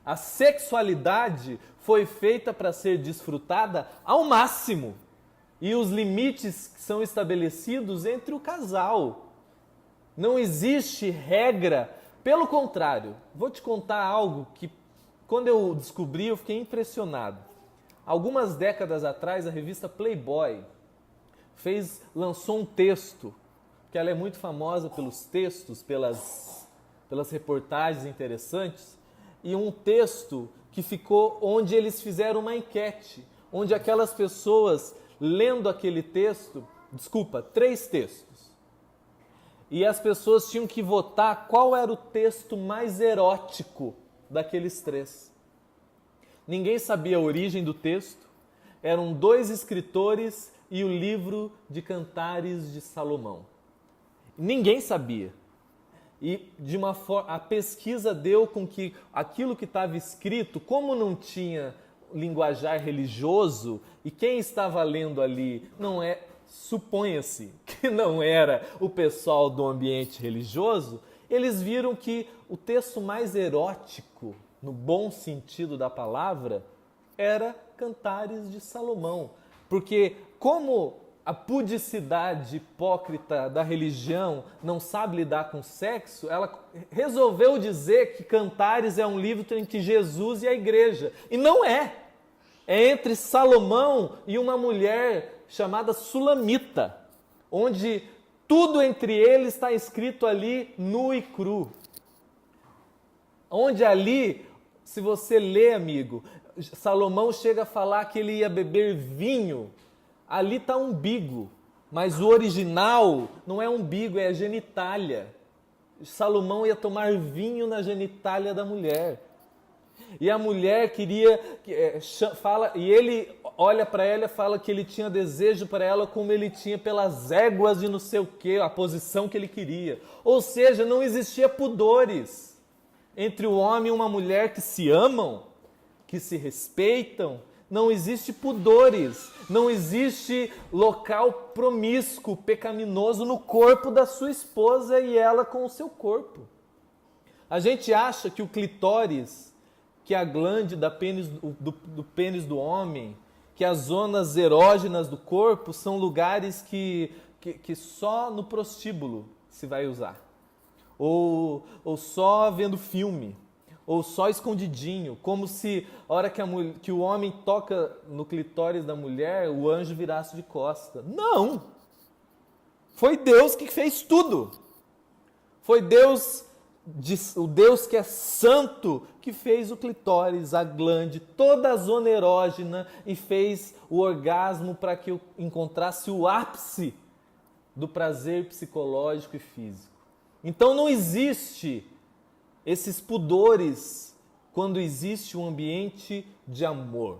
A sexualidade foi feita para ser desfrutada ao máximo. E os limites são estabelecidos entre o casal. Não existe regra. Pelo contrário, vou te contar algo que, quando eu descobri, eu fiquei impressionado. Algumas décadas atrás, a revista Playboy lançou um texto, que ela é muito famosa pelos textos, pelas reportagens interessantes. e um texto que ficou onde eles fizeram uma enquete, onde aquelas pessoas lendo aquele texto, três textos, e as pessoas tinham que votar qual era o texto mais erótico daqueles três. Ninguém sabia a origem do texto, eram 2 escritores e o livro de Cantares de Salomão. Ninguém sabia. E a pesquisa deu com que aquilo que estava escrito, como não tinha linguajar religioso, e quem estava lendo ali suponha-se que não era o pessoal do ambiente religioso, eles viram que o texto mais erótico, no bom sentido da palavra, era Cantares de Salomão. Porque como a pudicidade hipócrita da religião não sabe lidar com sexo, ela resolveu dizer que Cantares é um livro entre Jesus e a igreja. E não é. É entre Salomão e uma mulher chamada Sulamita, onde tudo entre eles está escrito ali nu e cru. Onde ali, se você lê, amigo, Salomão chega a falar que ele ia beber vinho. Ali está umbigo, mas o original não é umbigo, é a genitália. Salomão ia tomar vinho na genitália da mulher. E a mulher e ele olha para ela e fala que ele tinha desejo para ela como ele tinha pelas éguas de não sei o que, a posição que ele queria. Ou seja, não existia pudores entre o homem e uma mulher que se amam, que se respeitam. Não existe pudores, não existe local promíscuo, pecaminoso no corpo da sua esposa e ela com o seu corpo. A gente acha que o clitóris, que é a glândula do pênis do homem, que as zonas erógenas do corpo são lugares que só no prostíbulo se vai usar. Ou só vendo filme. Ou só escondidinho, como se a hora que o homem toca no clitóris da mulher, o anjo virasse de costa. Não! Foi Deus que fez tudo. Foi o Deus que é santo, que fez o clitóris, a glande, toda a zona erógena e fez o orgasmo para que eu encontrasse o ápice do prazer psicológico e físico. Então não existe esses pudores quando existe um ambiente de amor.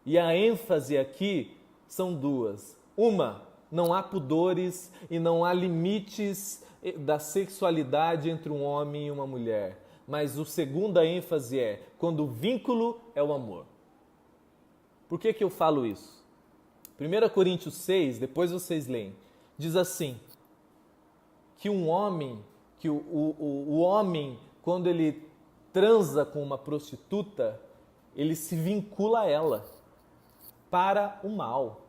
E a ênfase aqui são 2. Uma, não há pudores e não há limites da sexualidade entre um homem e uma mulher. Mas a segunda ênfase é quando o vínculo é o amor. Por que eu falo isso? 1 Coríntios 6, depois vocês leem, diz assim, que um homem... que o homem, quando ele transa com uma prostituta, ele se vincula a ela para o mal.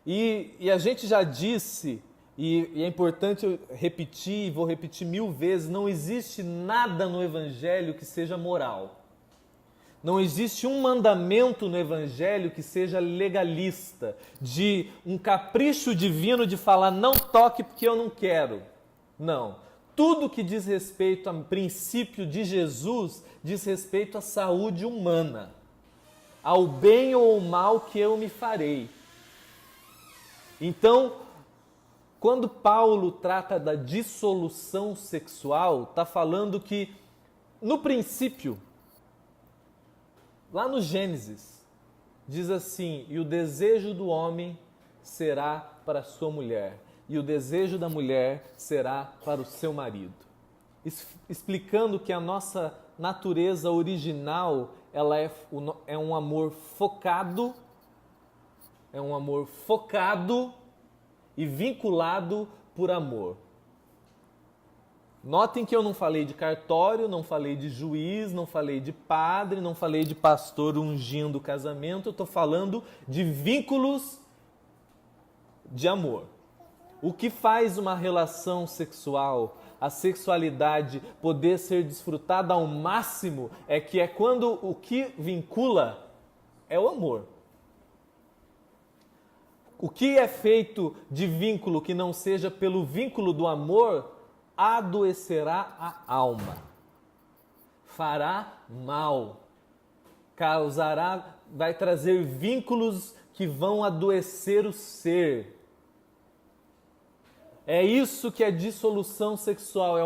E a gente já disse, e é importante eu repetir, e vou repetir 1000 vezes, não existe nada no Evangelho que seja moral. Não existe um mandamento no Evangelho que seja legalista, de um capricho divino de falar, não toque porque eu não quero. Não. Tudo que diz respeito ao princípio de Jesus diz respeito à saúde humana, ao bem ou ao mal que eu me farei. Então, quando Paulo trata da dissolução sexual, está falando que, no princípio, lá no Gênesis, diz assim, e o desejo do homem será para a sua mulher, e o desejo da mulher será para o seu marido. Explicando que a nossa natureza original ela é um amor focado, e vinculado por amor. Notem que eu não falei de cartório, não falei de juiz, não falei de padre, não falei de pastor ungindo o casamento, eu estou falando de vínculos de amor. O que faz uma relação sexual, a sexualidade poder ser desfrutada ao máximo é quando o que vincula é o amor. O que é feito de vínculo que não seja pelo vínculo do amor, adoecerá a alma. fará mal, vai trazer vínculos que vão adoecer o ser. É isso que é dissolução sexual,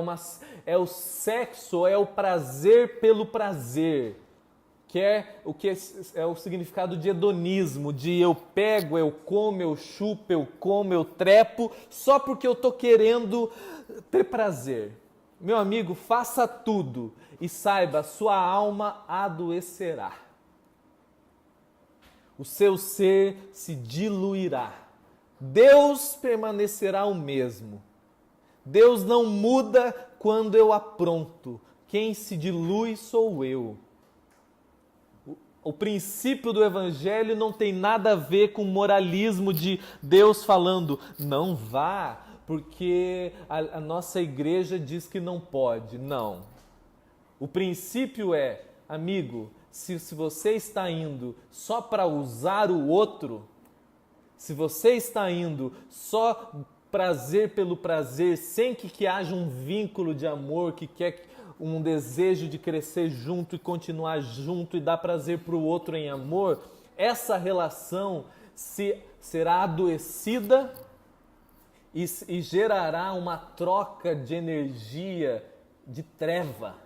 é o sexo, é o prazer pelo prazer, que é o significado de hedonismo, de eu pego, eu como, eu chupo, eu como, eu trepo, só porque eu estou querendo ter prazer. Meu amigo, faça tudo e saiba, sua alma adoecerá. O seu ser se diluirá. Deus permanecerá o mesmo. Deus não muda quando eu apronto. Quem se dilui sou eu. O princípio do Evangelho não tem nada a ver com moralismo de Deus falando, não vá, porque a nossa igreja diz que não pode. Não. O princípio é, amigo, se você está indo só para usar o outro, se você está indo só prazer pelo prazer, sem que haja um vínculo de amor, que quer um desejo de crescer junto e continuar junto e dar prazer para o outro em amor, essa relação será adoecida e gerará uma troca de energia, de treva.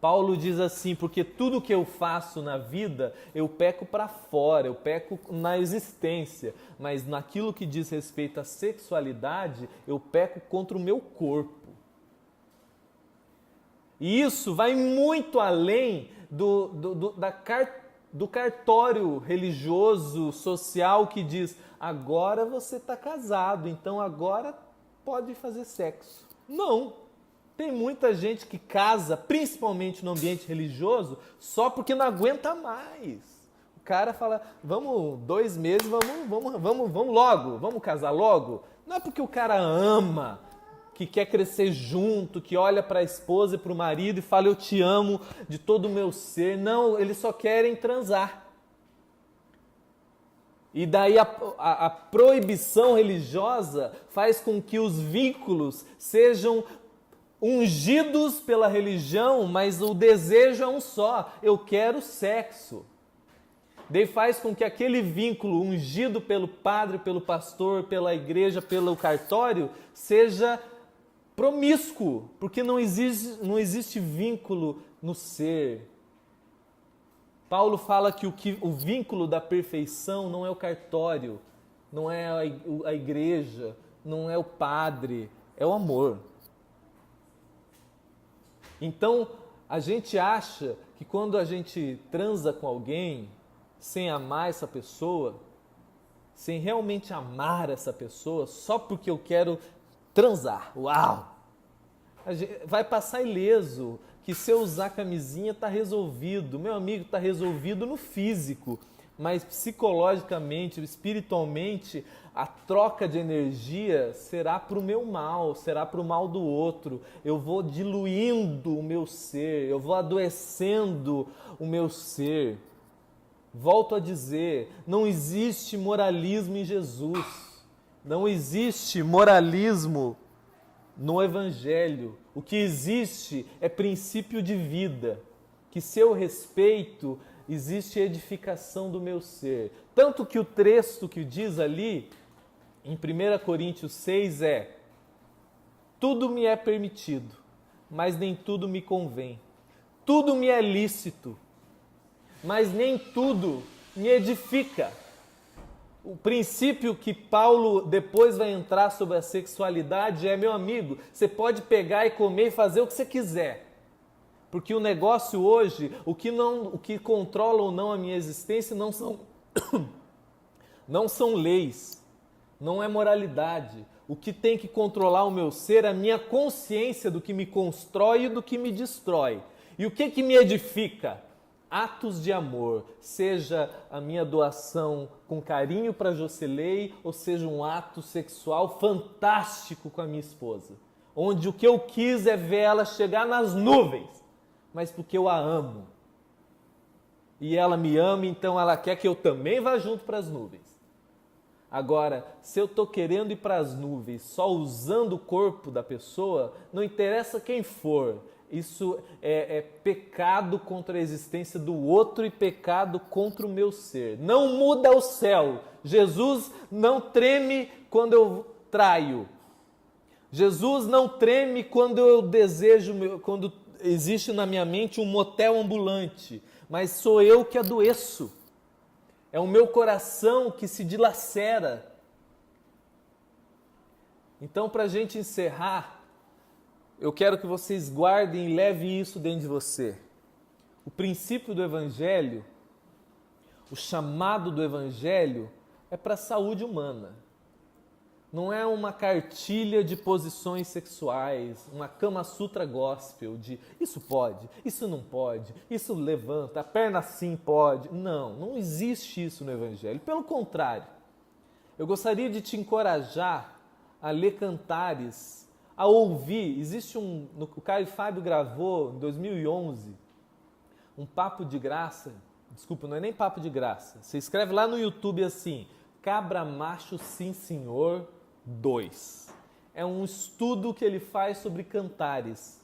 Paulo diz assim, porque tudo que eu faço na vida, eu peco para fora, eu peco na existência, mas naquilo que diz respeito à sexualidade, eu peco contra o meu corpo. E isso vai muito além do cartório religioso, social, que diz, agora você está casado, então agora pode fazer sexo. Não! Tem muita gente que casa, principalmente no ambiente religioso, só porque não aguenta mais. O cara fala, vamos 2 meses, vamos logo, vamos casar logo. Não é porque o cara ama, que quer crescer junto, que olha para a esposa e para o marido e fala, eu te amo de todo o meu ser. Não, eles só querem transar. E daí a proibição religiosa faz com que os vínculos sejam ungidos pela religião, mas o desejo é um só, eu quero sexo. Daí faz com que aquele vínculo ungido pelo padre, pelo pastor, pela igreja, pelo cartório, seja promíscuo, porque não existe vínculo no ser. Paulo fala que o vínculo da perfeição não é o cartório, não é a igreja, não é o padre, é o amor. Então, a gente acha que quando a gente transa com alguém, sem amar essa pessoa, sem realmente amar essa pessoa, só porque eu quero transar, uau! Vai passar ileso, que se eu usar camisinha está resolvido. Meu amigo, está resolvido no físico, mas psicologicamente, espiritualmente, a troca de energia será para o meu mal, será para o mal do outro. Eu vou diluindo o meu ser, eu vou adoecendo o meu ser. Volto a dizer, não existe moralismo em Jesus, não existe moralismo no Evangelho. O que existe é princípio de vida, que se eu respeito, existe edificação do meu ser. Tanto que o texto que diz ali, em 1 Coríntios 6 é, tudo me é permitido, mas nem tudo me convém. Tudo me é lícito, mas nem tudo me edifica. O princípio que Paulo depois vai entrar sobre a sexualidade é, meu amigo, você pode pegar e comer e fazer o que você quiser. Porque o negócio hoje, o que controla ou não a minha existência não são leis, não é moralidade. O que tem que controlar o meu ser é a minha consciência do que me constrói e do que me destrói. E o que me edifica? Atos de amor, seja a minha doação com carinho para Jocelei, ou seja um ato sexual fantástico com a minha esposa, onde o que eu quis é ver ela chegar nas nuvens, mas porque eu a amo. E ela me ama, então ela quer que eu também vá junto para as nuvens. Agora, se eu estou querendo ir para as nuvens só usando o corpo da pessoa, não interessa quem for, Isso é pecado contra a existência do outro e pecado contra o meu ser. Não muda o céu. Jesus não treme quando eu traio. Jesus não treme quando eu desejo, quando existe na minha mente um motel ambulante. Mas sou eu que adoeço. É o meu coração que se dilacera. Então, para a gente encerrar, eu quero que vocês guardem e levem isso dentro de você. O princípio do Evangelho, o chamado do Evangelho é para a saúde humana. Não é uma cartilha de posições sexuais, uma Kama Sutra gospel de isso pode, isso não pode, isso levanta, a perna assim pode. Não existe isso no Evangelho. Pelo contrário, eu gostaria de te encorajar a ler cantares, a ouvir. Existe o Caio Fábio gravou em 2011 um papo de graça, desculpa, não é nem papo de graça, você escreve lá no YouTube assim, Cabra Macho Sim Senhor 2. É um estudo que ele faz sobre cantares.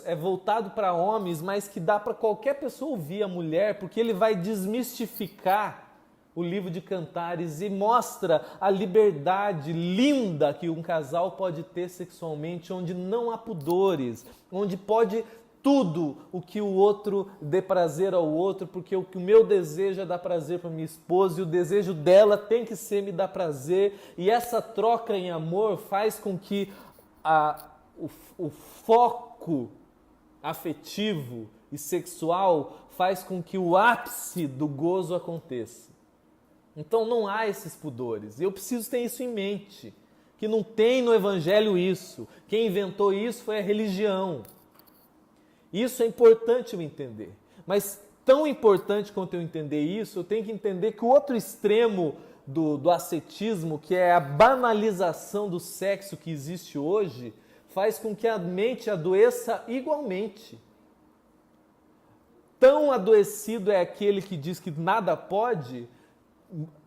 É voltado para homens, mas que dá para qualquer pessoa ouvir, a mulher, porque ele vai desmistificar o livro de Cantares e mostra a liberdade linda que um casal pode ter sexualmente, onde não há pudores, onde pode tudo o que o outro dê prazer ao outro, porque o que o meu desejo é dar prazer para minha esposa e o desejo dela tem que ser me dar prazer, e essa troca em amor faz com que o foco afetivo e sexual faz com que o ápice do gozo aconteça. Então não há esses pudores. E eu preciso ter isso em mente, que não tem no Evangelho isso. Quem inventou isso foi a religião. Isso é importante eu entender. Mas tão importante quanto eu entender isso, eu tenho que entender que o outro extremo do ascetismo, que é a banalização do sexo que existe hoje, faz com que a mente adoeça igualmente. Tão adoecido é aquele que diz que nada pode,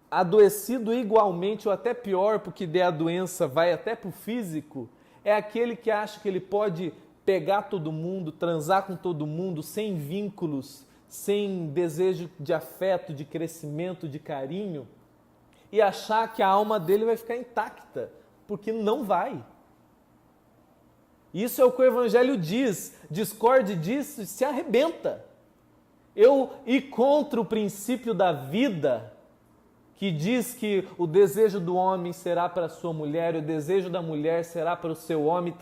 adoecido igualmente ou até pior, porque a doença vai até para o físico, é aquele que acha que ele pode pegar todo mundo, transar com todo mundo, sem vínculos, sem desejo de afeto, de crescimento, de carinho, e achar que a alma dele vai ficar intacta, porque não vai. Isso é o que o Evangelho diz. Discorde disso e se arrebenta. Eu ir contra o princípio da vida, que diz que o desejo do homem será para a sua mulher, o desejo da mulher será para o seu homem,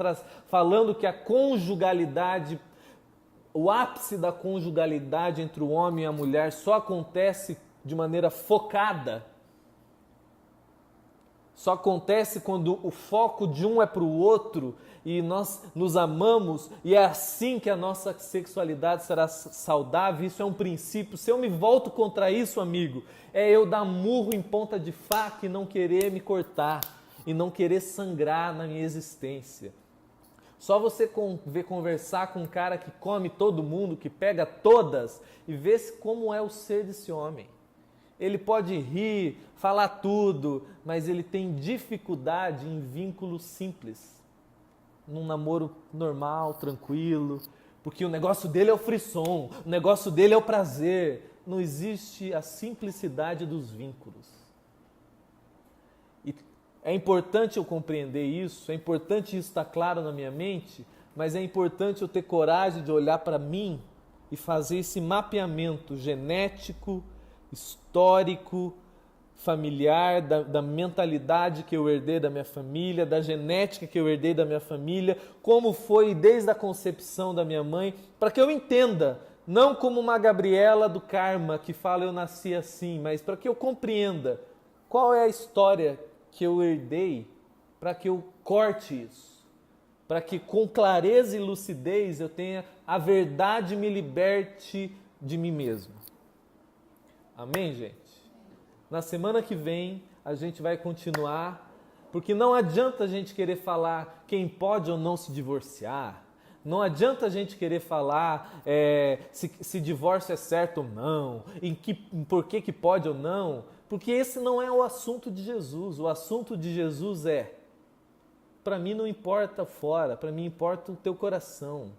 falando que a conjugalidade, o ápice da conjugalidade entre o homem e a mulher só acontece de maneira focada. Só acontece quando o foco de um é para o outro e nós nos amamos, e é assim que a nossa sexualidade será saudável. Isso é um princípio. Se eu me volto contra isso, amigo, é eu dar murro em ponta de faca e não querer me cortar, e não querer sangrar na minha existência. Só você conversar com um cara que come todo mundo, que pega todas, e ver como é o ser desse homem. Ele pode rir, falar tudo, mas ele tem dificuldade em vínculos simples. Num namoro normal, tranquilo, porque o negócio dele é o frisson, o negócio dele é o prazer. Não existe a simplicidade dos vínculos. E é importante eu compreender isso, é importante isso estar claro na minha mente, mas é importante eu ter coragem de olhar para mim e fazer esse mapeamento genético, histórico, familiar, da mentalidade que eu herdei da minha família, da genética que eu herdei da minha família, como foi desde a concepção da minha mãe, para que eu entenda, não como uma Gabriela do karma que fala eu nasci assim, mas para que eu compreenda qual é a história que eu herdei, para que eu corte isso, para que com clareza e lucidez eu tenha a verdade me liberte de mim mesmo. Amém, gente? Na semana que vem a gente vai continuar, porque não adianta a gente querer falar quem pode ou não se divorciar, não adianta a gente querer falar se divórcio é certo ou não, por que pode ou não, porque esse não é o assunto de Jesus. O assunto de Jesus para mim não importa fora, para mim importa o teu coração.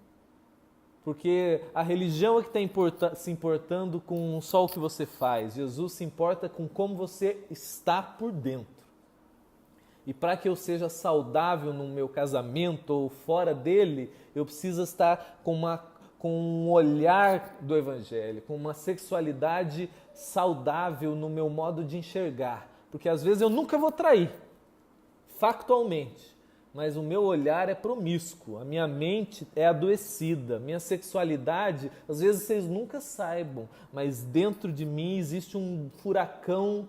Porque a religião é que está se importando com só o que você faz. Jesus se importa com como você está por dentro. E para que eu seja saudável no meu casamento ou fora dele, eu preciso estar com um olhar do Evangelho, com uma sexualidade saudável no meu modo de enxergar. Porque às vezes eu nunca vou trair, factualmente. Mas o meu olhar é promíscuo, a minha mente é adoecida, minha sexualidade, às vezes vocês nunca saibam, mas dentro de mim existe um furacão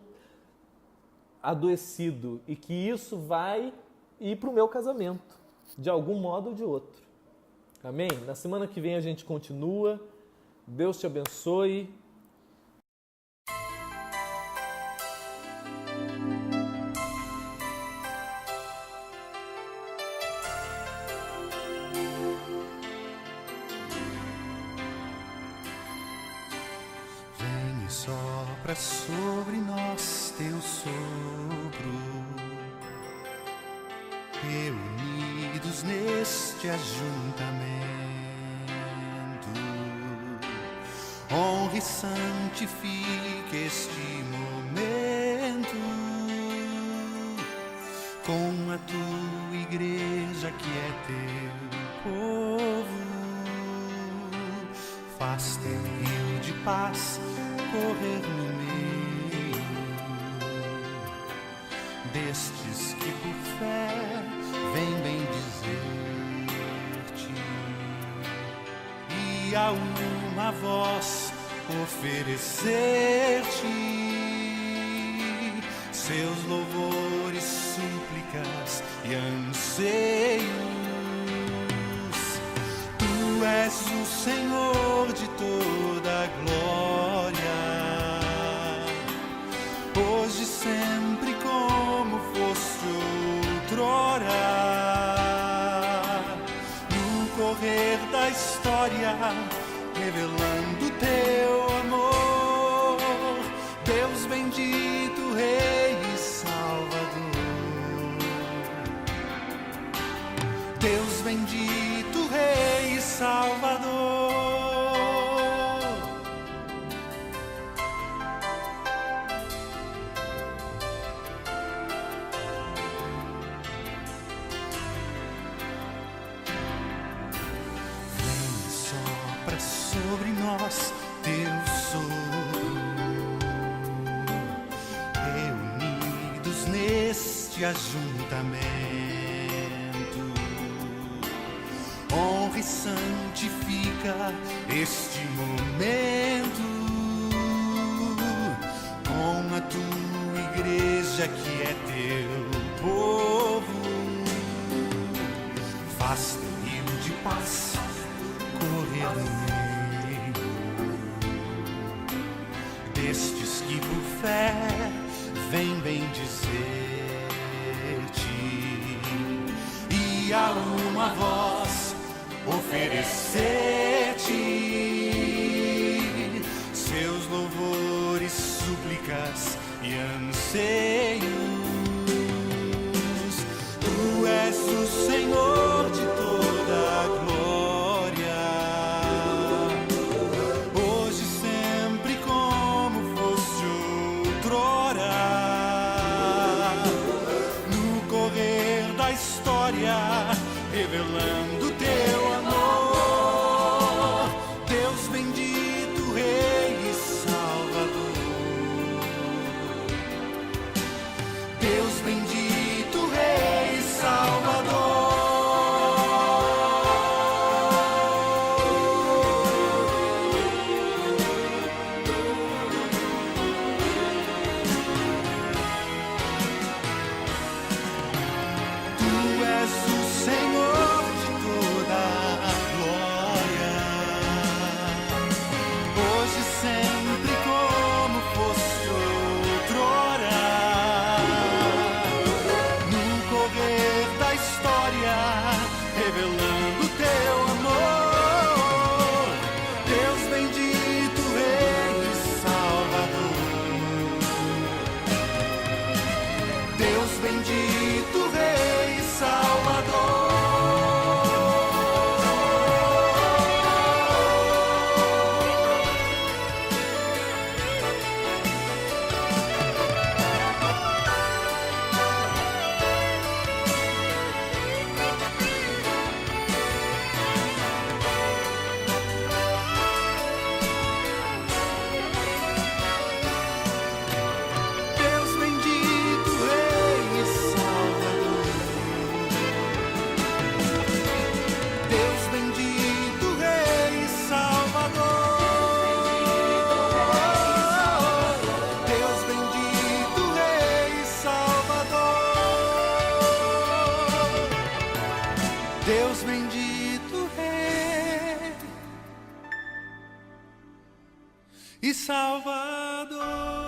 adoecido e que isso vai ir para o meu casamento, de algum modo ou de outro. Amém? Na semana que vem a gente continua. Deus te abençoe. Sopra sobre nós teu sopro, reunidos neste ajuntamento, honre e santifique este momento com a tua igreja que é teu povo. Faz teu rio de paz correr no meio destes que por fé vem bendizer-te e a uma voz oferecer-te seus louvores, súplicas e anseios. Tu és o Senhor de toda a glória, hoje, sempre, como foste outrora. No correr da história, revelando teu amor, Deus bendito, Rei e Salvador. Deus bendito, Rei e Salvador. Sobre nós teu sopro, reunidos neste ajuntamento, honra e santifica este momento com a tua igreja que é teu povo. Faz teu rio de paz correr no meio destes que por fé vem bendizer-te e a uma voz oferecer-te seus louvores, súplicas e anseios. Tu és o Senhor de toda a glória, revelando teu amor. Deus bendito, Rei e Salvador. Deus bendito, Rei e Salvador. Tu és o Senhor de toda a glória, hoje, sempre, como foste outrora. No correr da história, revelando teu amor. Deus bendito, Rei e Salvador. Deus bendito, Rei e Salvador. e Salvador.